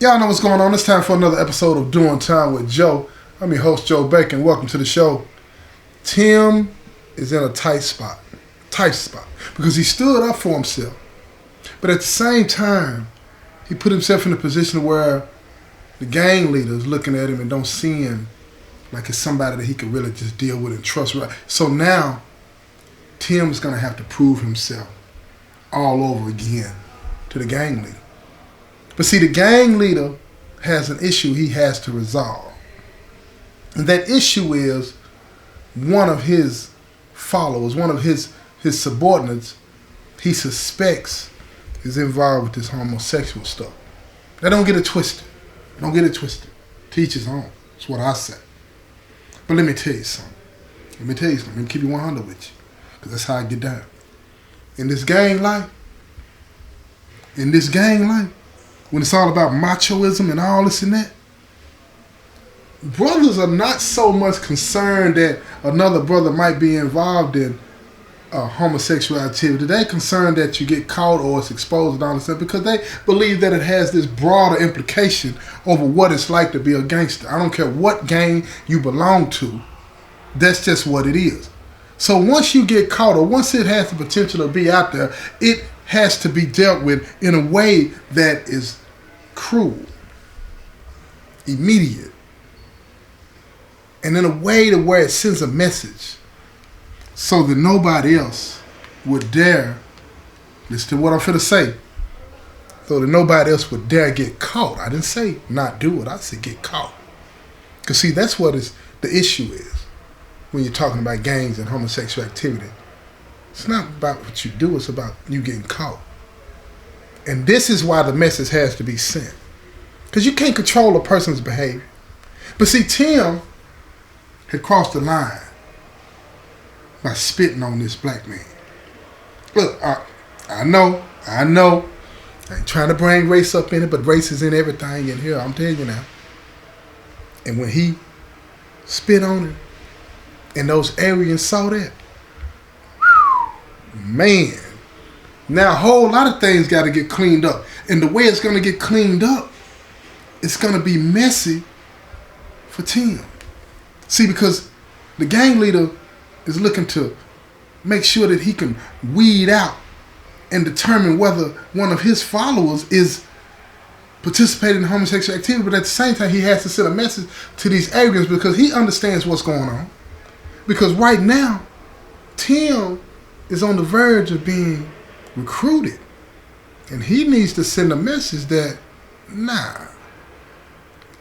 Y'all know what's going on. It's time for another episode of Doing Time with Joe. I'm your host, Joe Bacon. Welcome to the show. Tim is in a tight spot. Because he stood up for himself. But at the same time, he put himself in a position where the gang leader is looking at him and don't see him like it's somebody that he could really just deal with and trust. So now, Tim's going to have to prove himself all over again to the gang leader. But see, the gang leader has an issue he has to resolve. And that issue is one of his followers, one of his subordinates, he suspects is involved with this homosexual stuff. Now don't get it twisted. Don't get it twisted. Teach his own. That's what I say. But let me tell you something. Let me keep you 100 with you. Because that's how I get down. In this gang life, when it's all about machoism and all this and that, brothers are not so much concerned that another brother might be involved in homosexual activity. They're concerned that you get caught or it's exposed and all this stuff because they believe that it has this broader implication over what it's like to be a gangster. I don't care what gang you belong to. That's just what it is. So once you get caught or once it has the potential to be out there, it has to be dealt with in a way that is cruel, immediate, and in a way to where it sends a message so that nobody else would dare, listen to what I'm finna say, so that nobody else would dare get caught. I didn't say not do it, I said get caught. Because see, that's what the issue is when you're talking about gangs and homosexual activity. It's not about what you do, it's about you getting caught. And this is why the message has to be sent. Because you can't control a person's behavior. But see, Tim had crossed the line by spitting on this black man. Look, I know. I ain't trying to bring race up in it, but race is in everything in here, I'm telling you now. And when he spit on him, and those Aryans saw that, man, now a whole lot of things got to get cleaned up. And the way it's going to get cleaned up, it's going to be messy for Tim. See, because the gang leader is looking to make sure that he can weed out and determine whether one of his followers is participating in homosexual activity. But at the same time, he has to send a message to these Aryans because he understands what's going on. Because right now, Tim is on the verge of being recruited. And he needs to send a message that, nah,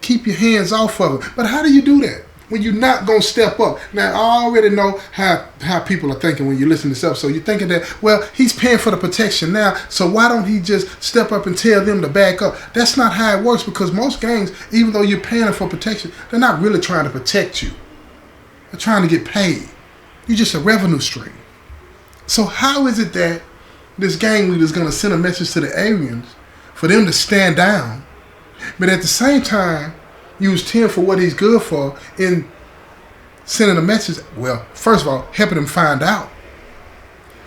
keep your hands off of it. But how do you do that when you're not going to step up? Now, I already know how people are thinking when you listen to this episode. You're thinking that, well, he's paying for the protection now, so why don't he just step up and tell them to back up? That's not how it works, because most gangs, even though you're paying for protection, they're not really trying to protect you. They're trying to get paid. You're just a revenue stream. So how is it that this gang leader is going to send a message to the Aryans for them to stand down, but at the same time use Tim for what he's good for in sending a message? Well, first of all, helping him find out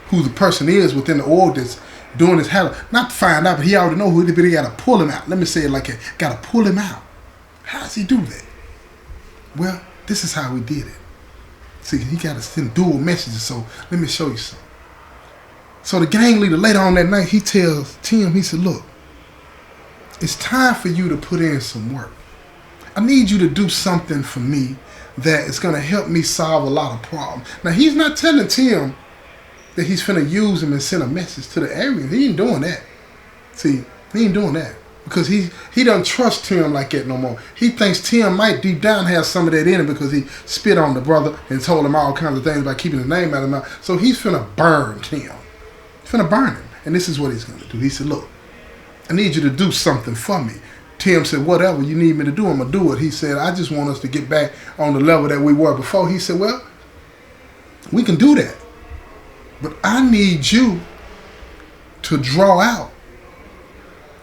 who the person is within the org that's doing this. Not find out, but he already know who it is, but he got to pull him out. Let me say it like that. Got to pull him out. How does he do that? Well, this is how we did it. See, he got to send dual messages, so let me show you something. So the gang leader later on that night, he tells Tim, he said, look, it's time for you to put in some work. I need you to do something for me that is going to help me solve a lot of problems. Now, he's not telling Tim that he's finna use him and send a message to the Aryans. He ain't doing that. See, he ain't doing that. Because he doesn't trust Tim like that no more. He thinks Tim might deep down have some of that in him because he spit on the brother and told him all kinds of things about keeping his name out of his mouth. So he's finna burn Tim. He's finna burn him. And this is what he's going to do. He said, look, I need you to do something for me. Tim said, whatever you need me to do, I'm going to do it. He said, I just want us to get back on the level that we were before. He said, well, we can do that. But I need you to draw out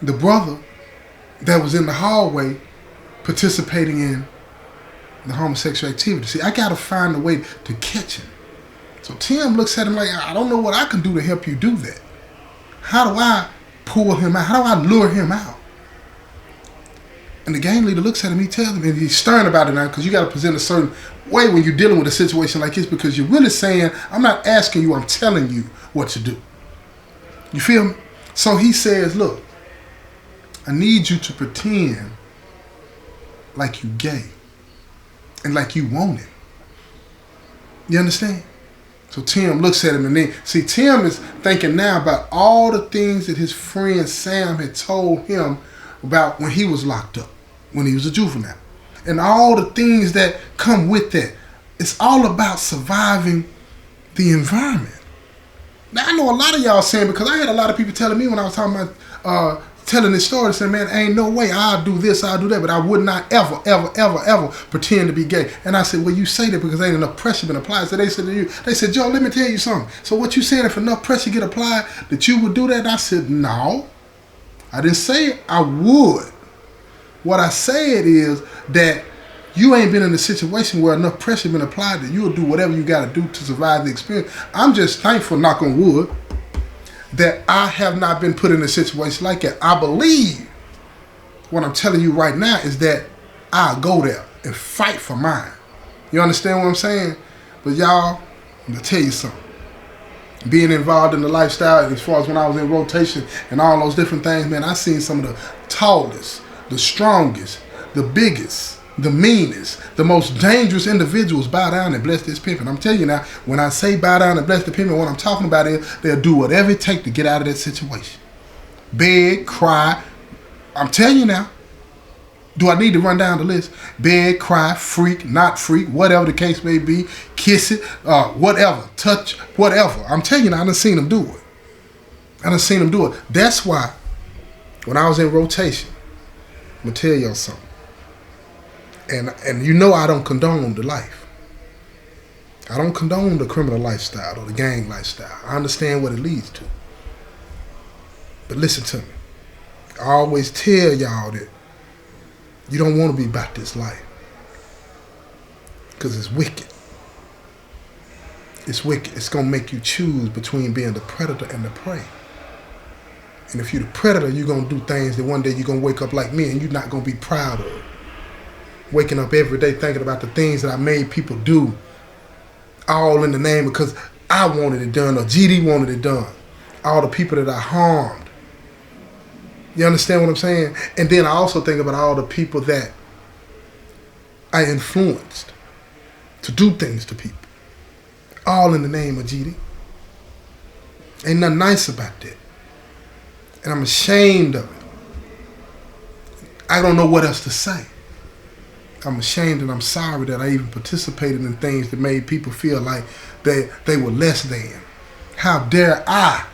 the brother that was in the hallway participating in the homosexual activity. See, I got to find a way to catch him. So Tim looks at him like, I don't know what I can do to help you do that. How do I pull him out? How do I lure him out? And the gang leader looks at him, he tells him, and he's stern about it now, because you got to present a certain way when you're dealing with a situation like this, because you're really saying, I'm not asking you, I'm telling you what to do. You feel me? So he says, look, I need you to pretend like you gay and like you want it. You understand? So Tim looks at him, and then, see, Tim is thinking now about all the things that his friend Sam had told him about when he was locked up, when he was a juvenile. And all the things that come with that. It's all about surviving the environment. Now, I know a lot of y'all saying, because I had a lot of people telling me when I was talking about telling this story, saying, man, ain't no way I'll do this, I'll do that, but I would not ever, ever, ever, ever pretend to be gay. And I said, well, you say that because ain't enough pressure been applied. So they said to you, they said, Joe, let me tell you something. So what you saying, if enough pressure get applied, that you would do that? And I said, no, I didn't say I would. What I said is that you ain't been in a situation where enough pressure been applied that you'll do whatever you got to do to survive the experience. I'm just thankful, knock on wood, that I have not been put in a situation like that. I believe what I'm telling you right now is that I'll go there and fight for mine. You understand what I'm saying? But y'all, I'm going to tell you something. Being involved in the lifestyle, as far as when I was in rotation and all those different things, man, I seen some of the tallest, the strongest, the biggest, the meanest, the most dangerous individuals bow down and bless this pimpin'. I'm telling you now, when I say bow down and bless the pimpin', what I'm talking about is they'll do whatever it takes to get out of that situation. Beg, cry. I'm telling you now. Do I need to run down the list? Beg, cry, freak, not freak, whatever the case may be. Kiss it, whatever, touch, whatever. I'm telling you now, I done seen them do it. I done seen them do it. That's why when I was in rotation, I'm going to tell y'all something. And you know I don't condone the life. I don't condone the criminal lifestyle or the gang lifestyle. I understand what it leads to. But listen to me. I always tell y'all that you don't want to be about this life. Because it's wicked. It's wicked. It's going to make you choose between being the predator and the prey. And if you're the predator, you're going to do things that one day you're going to wake up like me and you're not going to be proud of. Waking up every day thinking about the things that I made people do, all in the name because I wanted it done or GD wanted it done. All the people that I harmed. You understand what I'm saying? And then I also think about all the people that I influenced to do things to people. All in the name of GD. Ain't nothing nice about that. And I'm ashamed of it. I don't know what else to say. I'm ashamed and I'm sorry that I even participated in things that made people feel like they were less than. How dare I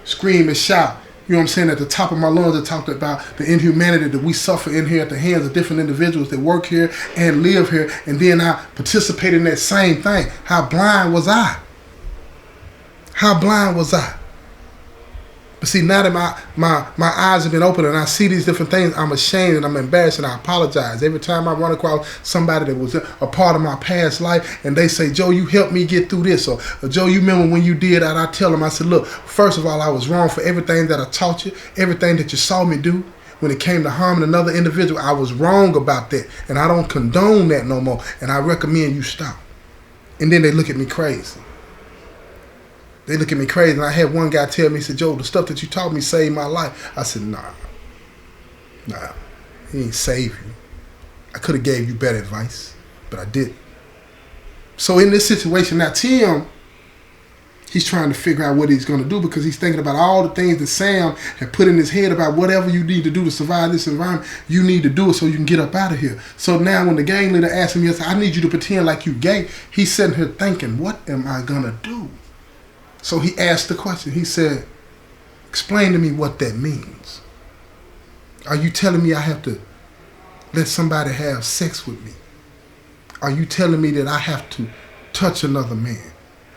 scream and shout, you know what I'm saying, at the top of my lungs, I talked about the inhumanity that we suffer in here at the hands of different individuals that work here and live here, and then I participate in that same thing. How blind was I? How blind was I? But see, now that my eyes have been opened and I see these different things, I'm ashamed and I'm embarrassed and I apologize. Every time I run across somebody that was a part of my past life and they say, Joe, you helped me get through this. Or Joe, you remember when you did that? I tell them, I said, look, first of all, I was wrong for everything that I taught you, everything that you saw me do. When it came to harming another individual, I was wrong about that. And I don't condone that no more. And I recommend you stop. And then they look at me crazy. They look at me crazy, and I had one guy tell me, he said, Joe, the stuff that you taught me saved my life. I said, nah, he ain't saved you. I could have gave you better advice, but I didn't. So in this situation, now Tim, he's trying to figure out what he's going to do because he's thinking about all the things that Sam had put in his head about whatever you need to do to survive this environment, you need to do it so you can get up out of here. So now when the gang leader asked him, I need you to pretend like you gay, he's sitting here thinking, what am I going to do? So he asked the question. He said, explain to me what that means. Are you telling me I have to let somebody have sex with me? Are you telling me that I have to touch another man?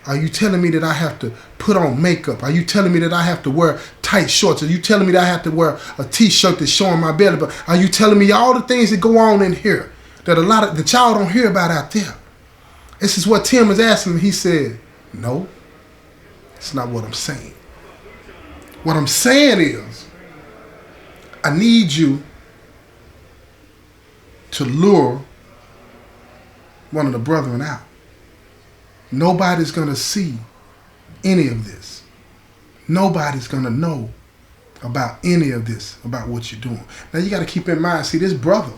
Are you telling me that I have to put on makeup? Are you telling me that I have to wear tight shorts? Are you telling me that I have to wear a t-shirt that's showing my belly? But are you telling me all the things that go on in here that that y'all don't hear about out there? This is what Tim was asking me. He said, no. That's not what I'm saying. What I'm saying is, I need you to lure one of the brethren out. Nobody's going to see any of this. Nobody's going to know about any of this, about what you're doing. Now you got to keep in mind, see, this brother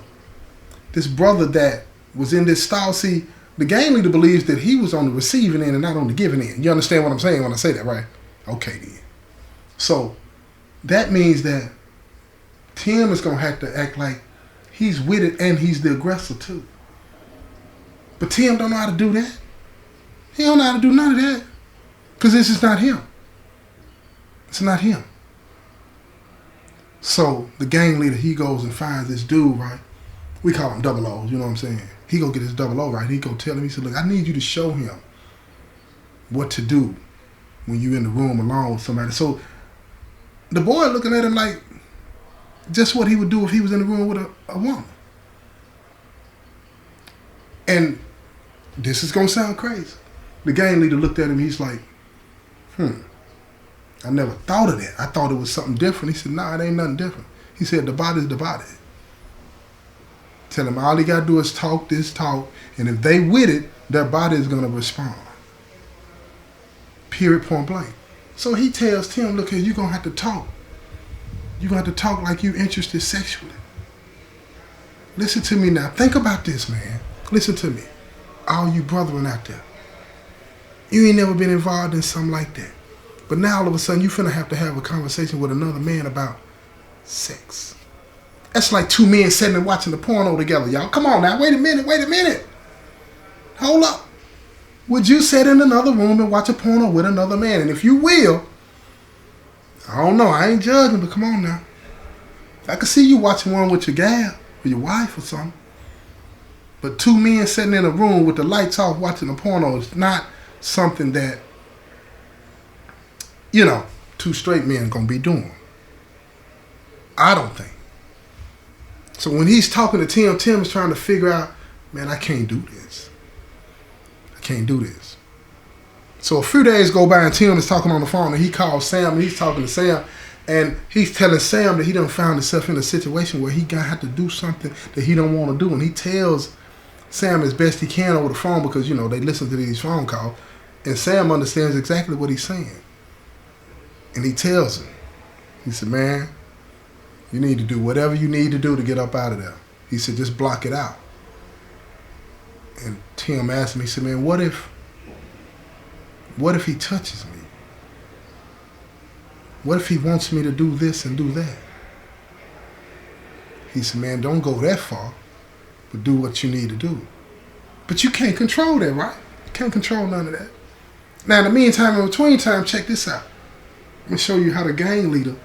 that was in this stall, see, the gang leader believes that he was on the receiving end and not on the giving end. You understand what I'm saying when I say that, right? Okay, then. So that means that Tim is going to have to act like he's with it and he's the aggressor too. But Tim don't know how to do that. He don't know how to do none of that. Because this is not him. It's not him. So the gang leader, he goes and finds this dude, right? We call him double O's, you know what I'm saying? He go get his double O, right? He go tell him, he said, look, I need you to show him what to do when you in the room alone with somebody. So the boy looking at him like just what he would do if he was in the room with a woman. And this is going to sound crazy. The gang leader looked at him, he's like, I never thought of that. I thought it was something different. He said, nah, it ain't nothing different. He said, the body's the body. Tell him all he got to do is talk this talk, and if they with it, their body is going to respond. Period, point blank. So he tells Tim, look here, you're going to have to talk. You're going to have to talk like you're interested sexually. Listen to me now. Think about this, man. Listen to me. All you brethren out there. You ain't never been involved in something like that. But now all of a sudden you finna have to have a conversation with another man about sex. That's like two men sitting and watching the porno together, y'all. Come on now, wait a minute. Hold up. Would you sit in another room and watch a porno with another man? And if you will, I don't know, I ain't judging, but come on now. I can see you watching one with your gal or your wife or something. But two men sitting in a room with the lights off watching a porno is not something that, you know, two straight men gonna be doing. I don't think. So when he's talking to Tim, Tim is trying to figure out, man, I can't do this. I can't do this. So a few days go by and Tim is talking on the phone and he calls Sam and he's talking to Sam and he's telling Sam that he done found himself in a situation where he gonna have to do something that he don't want to do. And he tells Sam as best he can over the phone because, you know, they listen to these phone calls and Sam understands exactly what he's saying. And he tells him, he said, man, you need to do whatever you need to do to get up out of there. He said, just block it out. And Tim asked me, he said, man, what if he touches me? What if he wants me to do this and do that? He said, man, don't go that far, but do what you need to do. But you can't control that, right? You can't control none of that. Now, in the meantime, in between time, check this out. Let me show you how the gang leader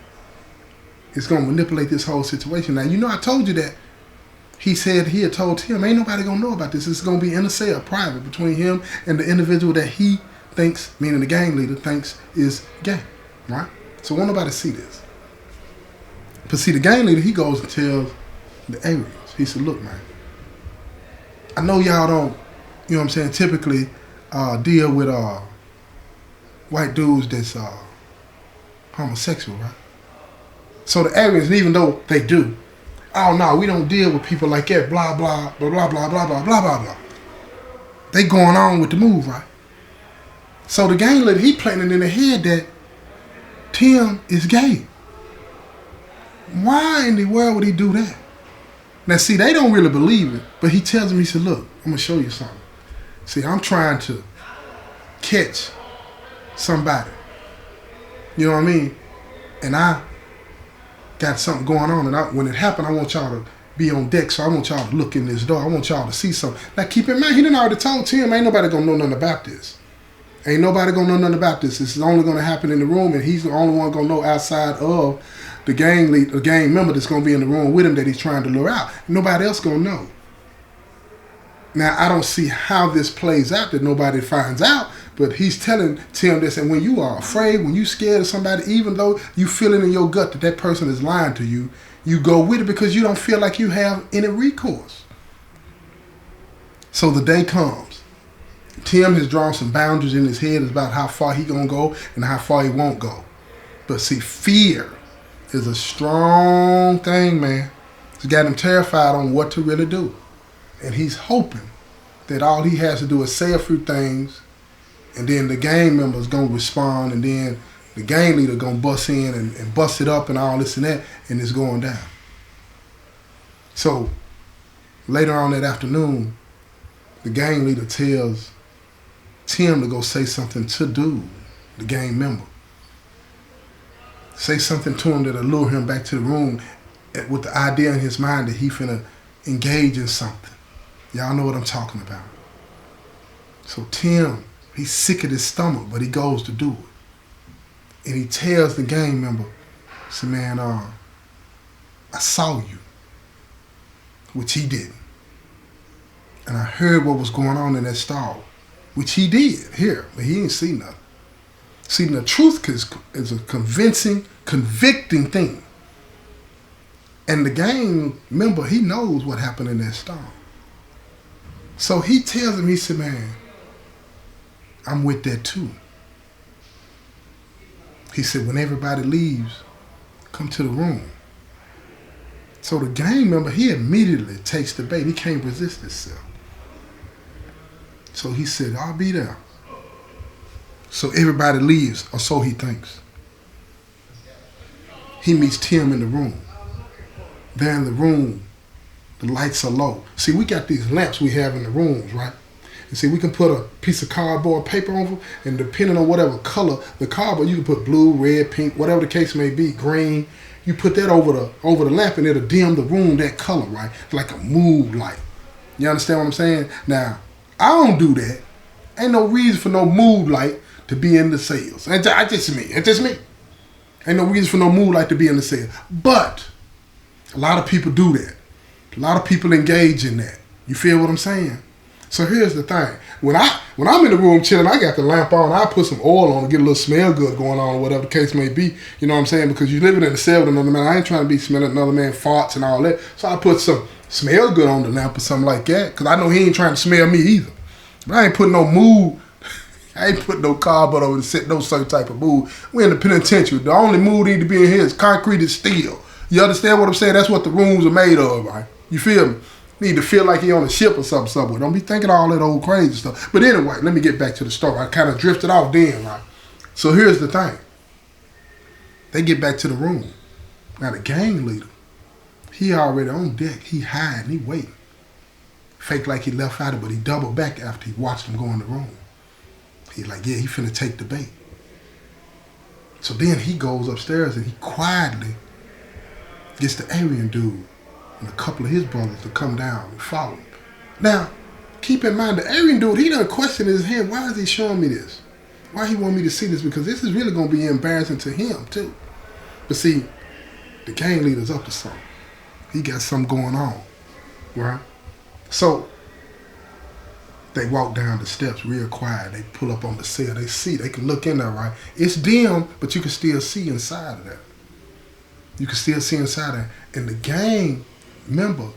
is going to manipulate this whole situation. Now, you know I told you that he said he had told Tim, ain't nobody going to know about this. It's going to be in a cell, private, between him and the individual that he thinks, meaning the gang leader, thinks is gay, right? So won't nobody see this. But see, the gang leader, he goes and tells the Arians. He said, look, man, I know y'all don't, you know what I'm saying, typically deal with white dudes that's homosexual, right? So the Arians, even though they do, oh no, we don't deal with people like that, blah, blah, blah, blah, blah, blah, blah, blah, blah, blah. They going on with the move, right? So the gang leader, he planning in the head that Tim is gay. Why in the world would he do that? Now see, they don't really believe it, but he tells him, he said, look, I'm gonna show you something. See, I'm trying to catch somebody. You know what I mean? And I got something going on, and when it happened, I want y'all to be on deck, so I want y'all to look in this door. I want y'all to see something. Now, keep in mind, he done already told Tim, ain't nobody gonna know nothing about this. Ain't nobody gonna know nothing about this. This is only gonna happen in the room, and he's the only one gonna know outside of the gang lead, the gang member that's gonna be in the room with him that he's trying to lure out. Nobody else gonna know. Now, I don't see how this plays out that nobody finds out, but he's telling Tim this, and when you are afraid, when you scared of somebody, even though you feel it in your gut that that person is lying to you, you go with it because you don't feel like you have any recourse. So the day comes. Tim has drawn some boundaries in his head about how far he gonna go and how far he won't go. But see, fear is a strong thing, man. It's got him terrified on what to really do. And he's hoping that all he has to do is say a few things, and then the gang member's going to respond, and then the gang leader going to bust in and bust it up and all this and that, and it's going down. So later on that afternoon, the gang leader tells Tim to go say something to dude, the gang member. Say something to him that'll lure him back to the room with the idea in his mind that he finna engage in something. Y'all know what I'm talking about. So Tim, he's sick at his stomach, but he goes to do it. And he tells the gang member, he said, man, I saw you, which he didn't. And I heard what was going on in that stall, which he did hear, but he didn't see nothing. See, the truth is a convicting thing. And the gang member, he knows what happened in that stall. So he tells him, he said, man, I'm with that too. He said, when everybody leaves, come to the room. So the gang member, he immediately takes the bait. He can't resist himself. So he said, I'll be there. So everybody leaves, or so he thinks. He meets Tim in the room. There in the room, the lights are low. See, we got these lamps we have in the rooms, right? And see, we can put a piece of cardboard paper over, and depending on whatever color the cardboard, you can put blue, red, pink, whatever the case may be, green. You put that over the lamp, and it'll dim the room that color, right? Like a mood light. You understand what I'm saying? Now, I don't do that. Ain't no reason for no mood light to be in the sales. It's just me. Ain't no reason for no mood light to be in the sales. But a lot of people do that. A lot of people engage in that. You feel what I'm saying? So here's the thing. When I'm in the room chilling, I got the lamp on, I put some oil on to get a little smell good going on, or whatever the case may be. You know what I'm saying? Because you're living in the cell with another man. I ain't trying to be smelling another man's farts and all that. So I put some smell good on the lamp or something like that. Because I know he ain't trying to smell me either. But I ain't putting no mood. I ain't putting no cardboard over to set no certain type of mood. We're in the penitentiary. The only mood need to be in here is concrete and steel. You understand what I'm saying? That's what the rooms are made of, right? You feel me? Need to feel like you're on a ship or something somewhere. Don't be thinking all that old crazy stuff. But anyway, let me get back to the story. I kind of drifted off then, right? So here's the thing. They get back to the room. Now the gang leader, he already on deck. He hiding, he waiting. Fake like he left out of it, but he doubled back after he watched him go in the room. He's like, yeah, he finna take the bait. So then he goes upstairs and he quietly gets the Aryan dude and a couple of his brothers to come down and follow him. Now, keep in mind, the Aryan dude, he done questioned his head. Why is he showing me this? Why he want me to see this? Because this is really going to be embarrassing to him, too. But see, the gang leader's up to something. He got something going on, right? So, they walk down the steps real quiet. They pull up on the cell. They can look in there, right? It's dim, but you can still see inside of that. You can still see inside there. And the gang member,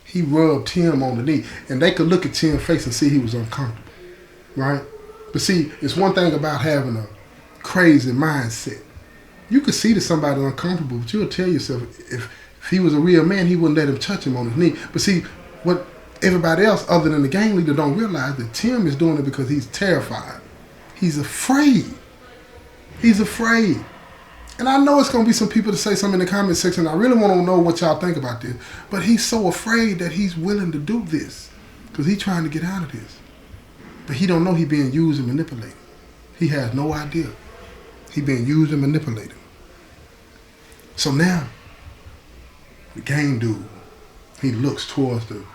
he rubbed Tim on the knee. And they could look at Tim's face and see he was uncomfortable, right? But see, it's one thing about having a crazy mindset. You could see that somebody's uncomfortable, but you'll tell yourself, if he was a real man, he wouldn't let him touch him on his knee. But see, what everybody else other than the gang leader don't realize that Tim is doing it because he's terrified. He's afraid. He's afraid. And I know it's going to be some people to say something in the comment section. I really want to know what y'all think about this. But he's so afraid that he's willing to do this because he's trying to get out of this. But he don't know he's being used and manipulated. He has no idea. He's being used and manipulated. So now, the gang dude, he looks towards the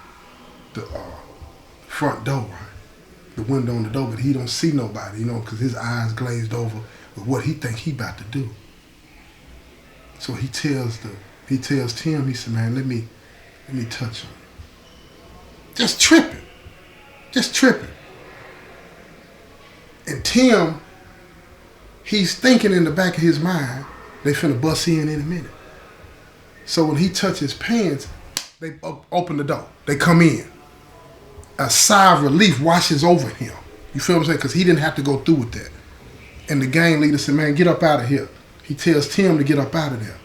front door, right? The window on the door, but he don't see nobody, you know, because his eyes glazed over with what he think he about to do. So he tells Tim, he said, man, let me touch him. Just tripping. And Tim, he's thinking in the back of his mind, they finna bust in a minute. So when he touches his pants, they open the door. They come in. A sigh of relief washes over him. You feel what I'm saying? Because he didn't have to go through with that. And the gang leader said, man, get up out of here. He tells Tim to get up out of there.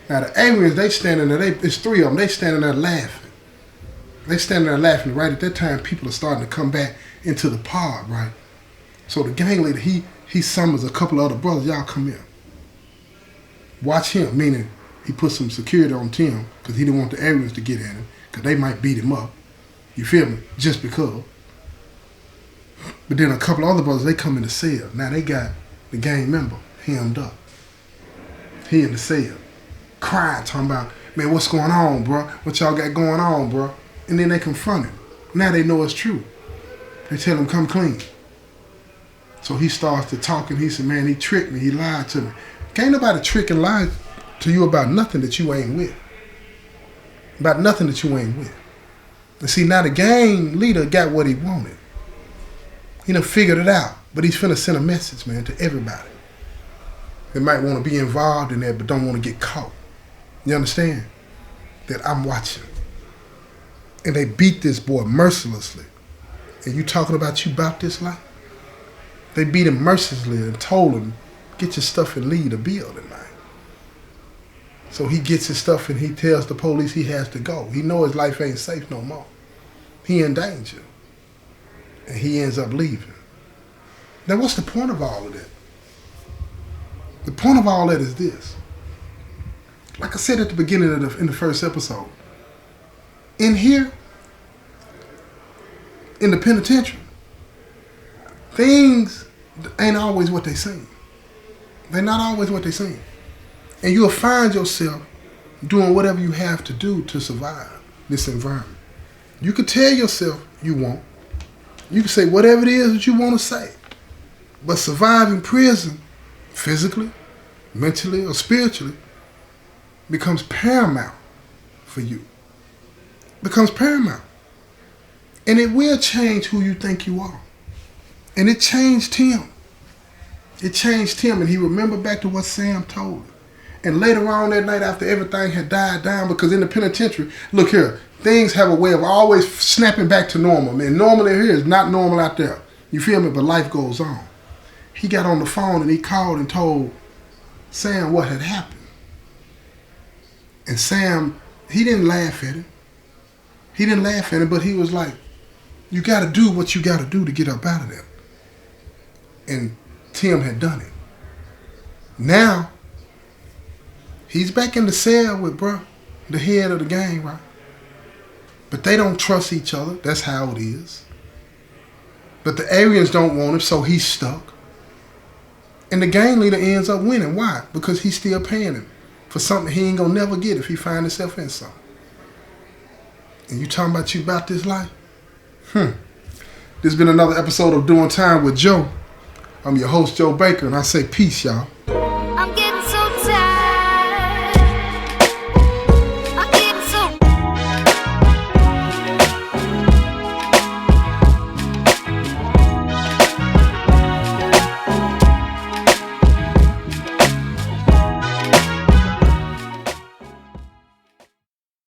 Now the Aryans, they standing there, it's three of them, they standing there laughing. They standing there laughing. Right at that time, people are starting to come back into the pod, right? So the gang leader, he summons a couple of other brothers. Y'all come here. Watch him, meaning he put some security on Tim because he didn't want the aliens to get at him because they might beat him up. You feel me? Just because. But then a couple of other brothers, they come in the cell. Now they got the gang member hemmed up. He in the cell, crying, talking about, man, what's going on, bro? What y'all got going on, bro? And then they confront him. Now they know it's true. They tell him, come clean. So he starts to talk, and he said, man, he tricked me. He lied to me. Can't nobody trick and lie to you about nothing that you ain't with. About nothing that you ain't with. And see, now the gang leader got what he wanted. He done figured it out. But he's finna send a message, man, to everybody. They might want to be involved in that, but don't want to get caught. You understand? That I'm watching. And they beat this boy mercilessly. And you talking about you about this life? They beat him mercilessly and told him, get your stuff and leave the building, man. So he gets his stuff and he tells the police he has to go. He knows his life ain't safe no more. He in danger. And he ends up leaving. Now what's the point of all of that? The point of all that is this. Like I said at the beginning of in the first episode, in here, in the penitentiary, things ain't always what they seem. They're not always what they seem. And you'll find yourself doing whatever you have to do to survive this environment. You can tell yourself you won't. You can say whatever it is that you want to say. But surviving prison, physically, mentally, or spiritually, becomes paramount for you. Becomes paramount. And it will change who you think you are. And it changed him. It changed him, and he remembered back to what Sam told him. And later on that night, after everything had died down, because in the penitentiary, look here, things have a way of always snapping back to normal. Man, normal in here is not normal out there. You feel me? But life goes on. He got on the phone and he called and told Sam what had happened. And Sam, he didn't laugh at him. He didn't laugh at him, but he was like, you got to do what you got to do to get up out of there. And Tim had done it. Now, he's back in the cell with the head of the gang, right? But they don't trust each other. That's how it is. But the aliens don't want him, so he's stuck. And the gang leader ends up winning. Why? Because he's still paying him for something he ain't gonna never get if he find himself in something. And you talking about you about this life? This has been another episode of Doing Time with Joe. I'm your host, Joe Baker, and I say peace, y'all.